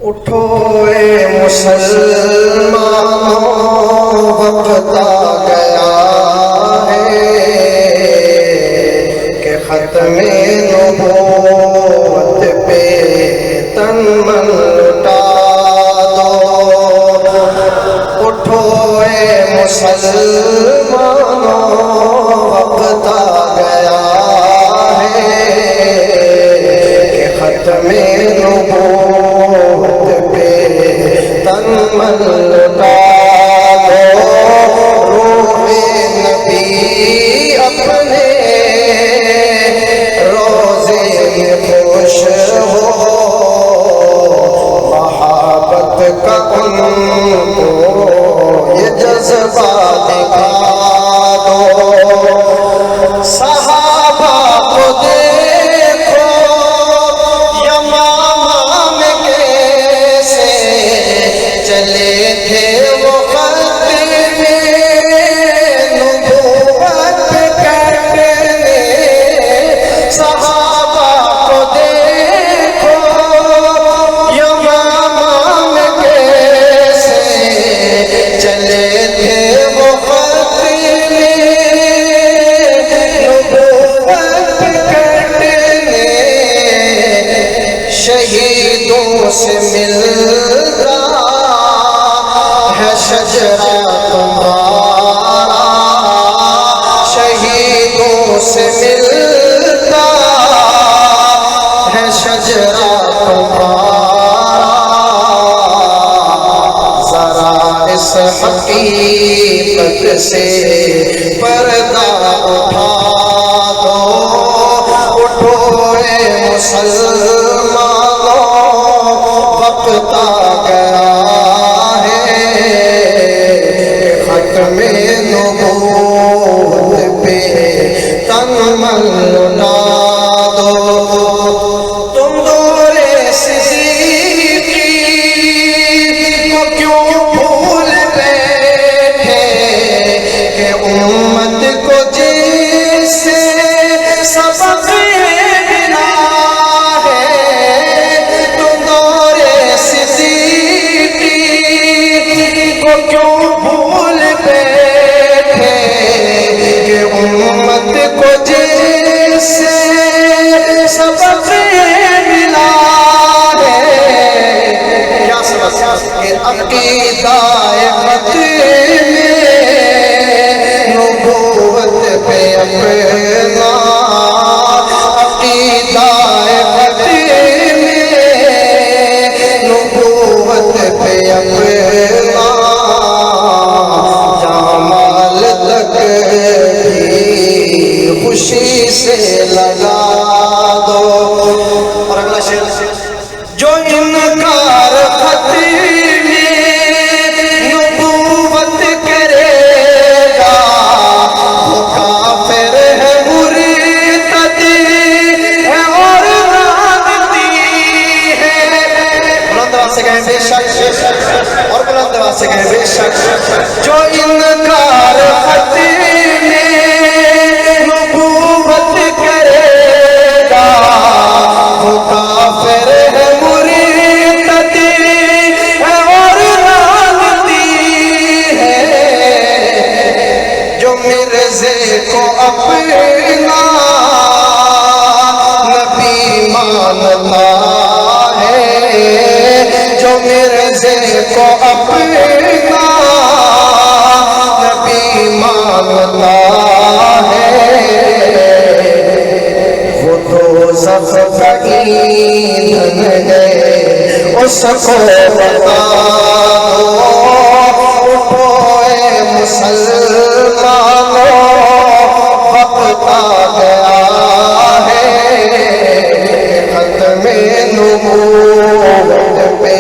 اٹھو اے مسلمانوں وقت آ گیا ہے کہ ختم نبوت پہ تن من لٹا دو. اٹھو اے مسلمانوں وقت آ گیا ہے کہ ختم نبوت پہ تن من لٹا دو. روح نبی اپنے روزے میں خوش ہو, محبت کا ان کو یہ جذبہ دکھا دو. صحابہ کو دیکھو یمامہ میں کیسے چلے تھے وہ خط میں نبوت کرنے. صحابہ کو دیکھو یمامہ میں کیسے چلے تھے وہ خط میں نبوت کرنے. شہیدوں سے ملتا ہے شجرہ تمہارا, شہیدوں سے ملتا ہے شجرہ تمہارا. ذرا اس حقیقت سے پردہ اٹھا دو. اٹھو اے مسلمانوں وقت آ گیا ہے ختم نبوت پہ تن من لٹا دو. تم دور صدیقی کو کیوں بھول بیٹھے کہ امت کو جس سے سبق ملا ہے. تم دور صدیقی کو کیوں بھول بیٹھے کہ امت کو جس سے سبق ملا ہے. کیا سبق؟ کہ عقیدہ ختم نبوت پہ اپنا, عقیدہ ختم نبوت پہ اپنا. جمال تک بھی خوشی سے لگا دو. اور اگلا شعر, جو انکار ختم نبوت کرے گا وہ کافر ہے, مرتد ہے اور رانتی ہے. بلند آواز سے کہیں بے شک, اور بلند آواز سے کہیں بے شک. جو انکار ختم نبوت کرے گا وہ کافر ہے, مرتد ہے اور رانتی ہے. جو مرزے کو اپنا نبی مانتا ہے, جو مرزے کو اپنا نبی مانتا ہے, وہ تو دوزخ کا ایندھن ہے اس کو بتا دو. اٹھو اے مسلمانوں وقت آ گیا ہے ختم نبوت پہ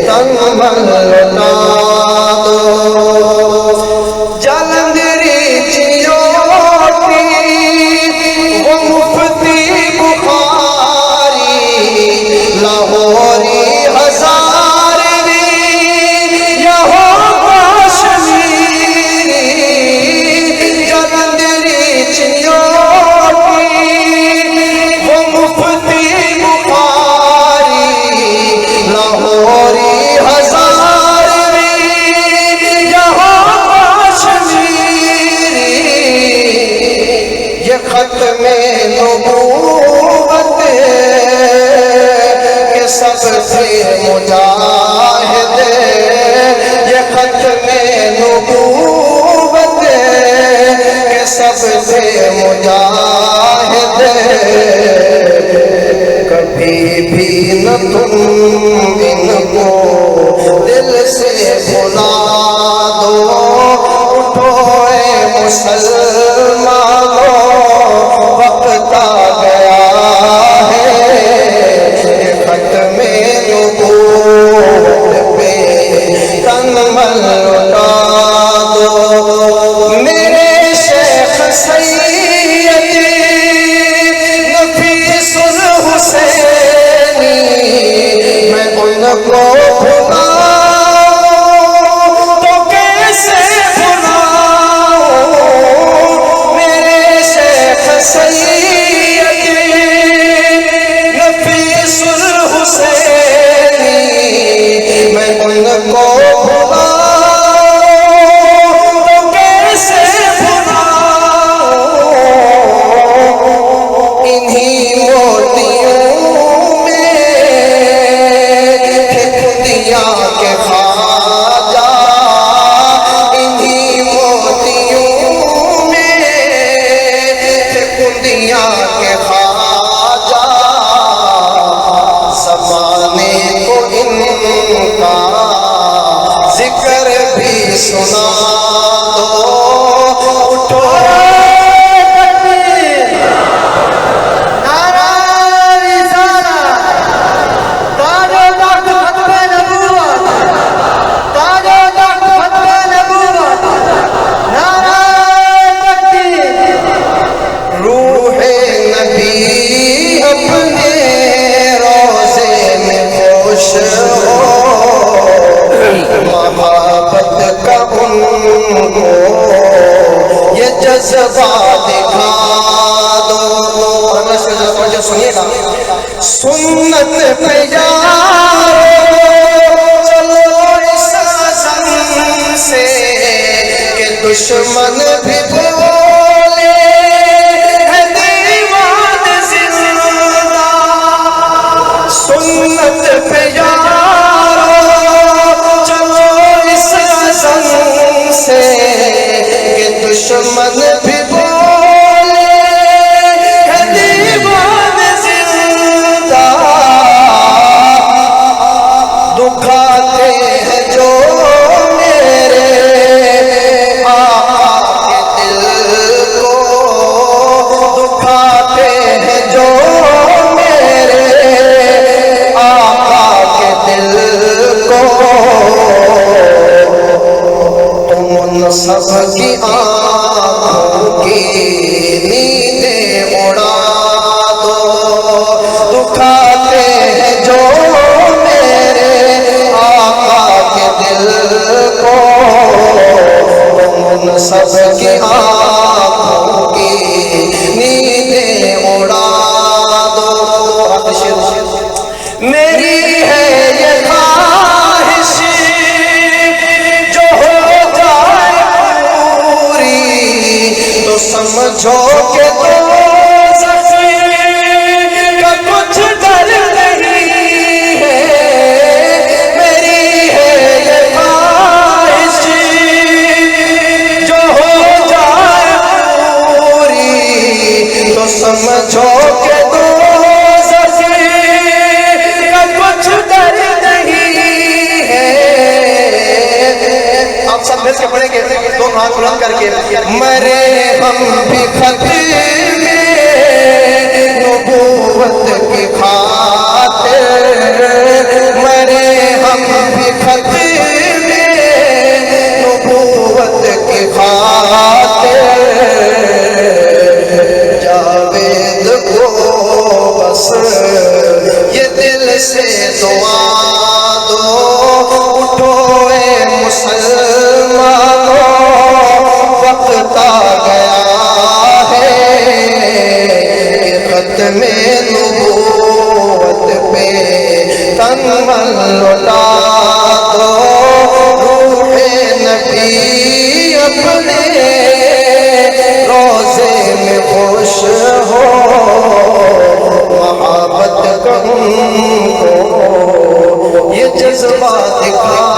تن من لٹا دو. جلندری چیوٹی وہ مفتی بخاری لاہوری ہزاروی یہ ختم نبوت کے سب سے مجاہد، یہ ختم نبوت کے سب سے مجاہد، کبھی بھی نہ تم ان کو دل سے بھلا دو، اٹھو اے مسلمانوں وقت آ گیا ہے، ختم نبوت پہ تن من لٹا دو، میرے شیخ سیدی نفیس الحسینی، میں ان کو بھلاؤں تو کیسے بھلاؤں، میرے شیخ سیدی نفیس الحسینی، میں ان کو بھلاؤں تو کیسے بھلاؤں، انہی موتیوں میں دیا کے خواجہ، انہی موتیوں میں دیا کے خواجہ، زمانے کو ان کا ذکر بھی سنا دو، اٹھو یہ جذبہ دکھا دو، سنیے گا، سنت پہ یارو چلو اس عزم سے کہ دشمن بھی بولے ہے دیوان زندہ، سنت پہ یارو چلو اس عزم سے کہ دشمن بھی بولے ہے دیوان زندہ، دکھاتے ہیں جو میرے آقا کے دل کو، دکھاتے ہیں جو میرے آقا کے دل کو، تم ان سب کی آنکھوں کی نیندیں اڑا دو، دکھاتے ہیں جو میرے آقا کے دل کو، تم ان سب کی آنکھوں کی نیندیں اڑا دو، میری ہے یہ خواہش جو ہو جائے پوری، تو سمجھو کہ دوزخ کا کچھ ڈر نہیں ہے، میری ہے یہ خواہش جو ہو جائے پوری، تو سمجھو کہ دوزخ کا کچھ ڈر نہیں ہے، آپ سب مل کے پڑھیں گے دونوں ہاتھ بلند کر کے، مرے ہم بھی ختم نبوت کی خاطر، مرے ہم بھی ختم نبوت کی خاطر، جاوید کو بس یہ دل سے دعا دو، اٹھو اے مسلمانوں وقت آ گیا ہے، کہ ختم نبوت پہ تن من لٹا دو، روح نبی اپنے روزے میں خوش ہو محبت کا ان کو یہ جذبہ دکھا